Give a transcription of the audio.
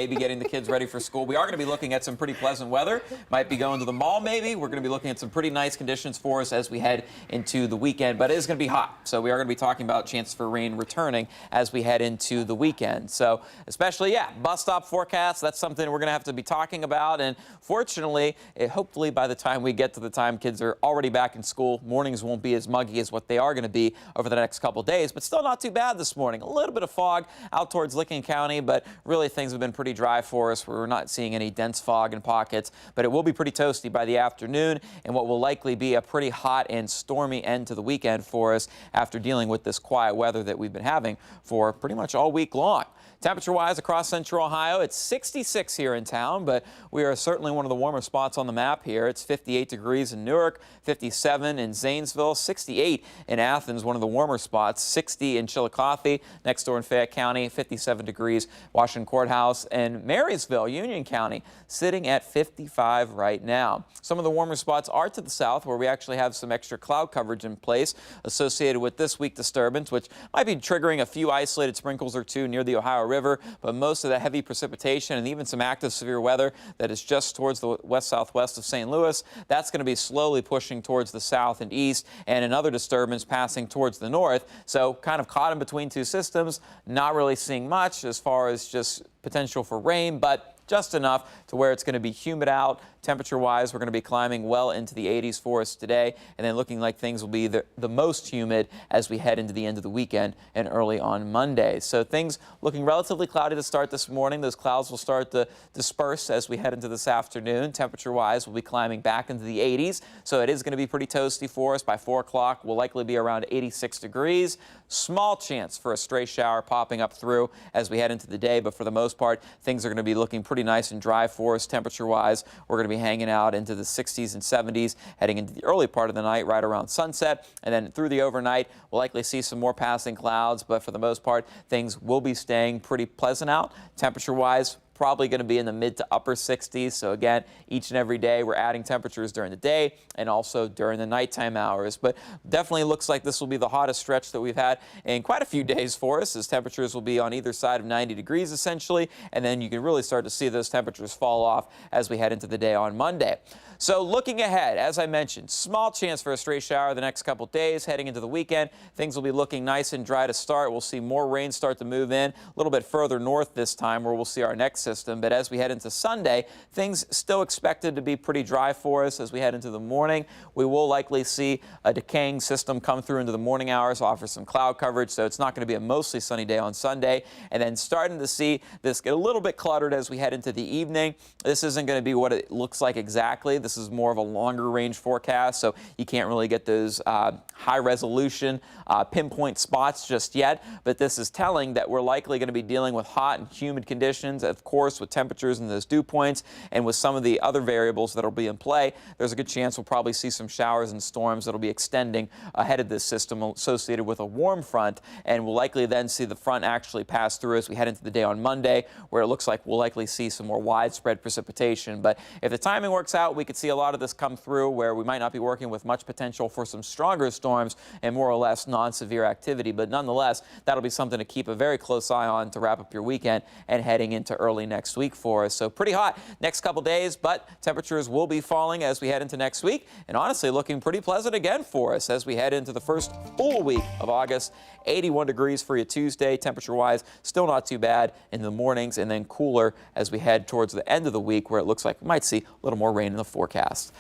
Maybe getting the kids ready for school. We are going to be looking at some pretty pleasant weather. Might be going to the mall maybe. We're going to be looking at some pretty nice conditions for us as we head into the weekend. But it is going to be hot. So we are going to be talking about chances for rain returning as we head into the weekend. So especially, bus stop forecast. That's something we're going to have to be talking about. And fortunately, hopefully by the time we get to the time kids are already back in school, mornings won't be as muggy as what they are going to be over the next couple days. But still not too bad this morning. A little bit of fog out towards Licking County, but really things have been pretty dry for us. We're not seeing any dense fog in pockets, but it will be pretty toasty by the afternoon and what will likely be a pretty hot and stormy end to the weekend for us after dealing with this quiet weather that we've been having for pretty much all week long. Temperature-wise across central Ohio, it's 66 here in town, but we are certainly one of the warmer spots on the map here. It's 58 degrees in Newark, 57 in Zanesville, 68 in Athens, one of the warmer spots, 60 in Chillicothe, next door in Fayette County, 57 degrees, Washington Courthouse, and Marysville, Union County, sitting at 55 right now. Some of the warmer spots are to the south, where we actually have some extra cloud coverage in place associated with this week disturbance, which might be triggering a few isolated sprinkles or two near the Ohio River, but most of the heavy precipitation and even some active severe weather that is just towards the west-southwest of St. Louis, that's going to be slowly pushing towards the south and east, and another disturbance passing towards the north. So kind of caught in between two systems, not really seeing much as far as just potential for rain, but just enough to where it's going to be humid out. Temperature-wise, we're going to be climbing well into the 80s for us today, and then looking like things will be the most humid as we head into the end of the weekend and early on Monday. So things looking relatively cloudy to start this morning. Those clouds will start to disperse as we head into this afternoon. Temperature-wise, we'll be climbing back into the 80s, so it is going to be pretty toasty for us. By 4 o'clock, we'll likely be around 86 degrees. Small chance for a stray shower popping up through as we head into the day, but for the most part, things are going to be looking pretty nice and dry for us temperature-wise. We're going to be hanging out into the 60s and 70s, heading into the early part of the night, right around sunset, and then through the overnight, we'll likely see some more passing clouds, but for the most part, things will be staying pretty pleasant out. Temperature-wise, probably going to be in the mid to upper 60s. So again, each and every day we're adding temperatures during the day and also during the nighttime hours. But definitely looks like this will be the hottest stretch that we've had in quite a few days for us, as temperatures will be on either side of 90 degrees essentially. And then you can really start to see those temperatures fall off as we head into the day on Monday. So looking ahead, as I mentioned, small chance for a stray shower the next couple days. Heading into the weekend, things will be looking nice and dry to start. We'll see more rain start to move in a little bit further north this time, where we'll see our next system. But as we head into Sunday, things still expected to be pretty dry for us as we head into the morning. We will likely see a decaying system come through into the morning hours, offer some cloud coverage, so it's not going to be a mostly sunny day on Sunday. And then starting to see this get a little bit cluttered as we head into the evening. This isn't going to be what it looks like exactly. This is more of a longer range forecast, so you can't really get those high resolution pinpoint spots just yet. But this is telling that we're likely going to be dealing with hot and humid conditions, of course, with temperatures and those dew points, and with some of the other variables that will be in play. There's a good chance we'll probably see some showers and storms that will be extending ahead of this system associated with a warm front, and we'll likely then see the front actually pass through as we head into the day on Monday, where it looks like we'll likely see some more widespread precipitation. But if the timing works out, we could see a lot of this come through where we might not be working with much potential for some stronger storms and more or less non-severe activity. But nonetheless, that'll be something to keep a very close eye on to wrap up your weekend and heading into early next week for us. So pretty hot next couple days, but temperatures will be falling as we head into next week, and honestly looking pretty pleasant again for us as we head into the first full week of August. 81 degrees for you Tuesday, temperature-wise, still not too bad in the mornings, and then cooler as we head towards the end of the week, where it looks like we might see a little more rain in the forecast.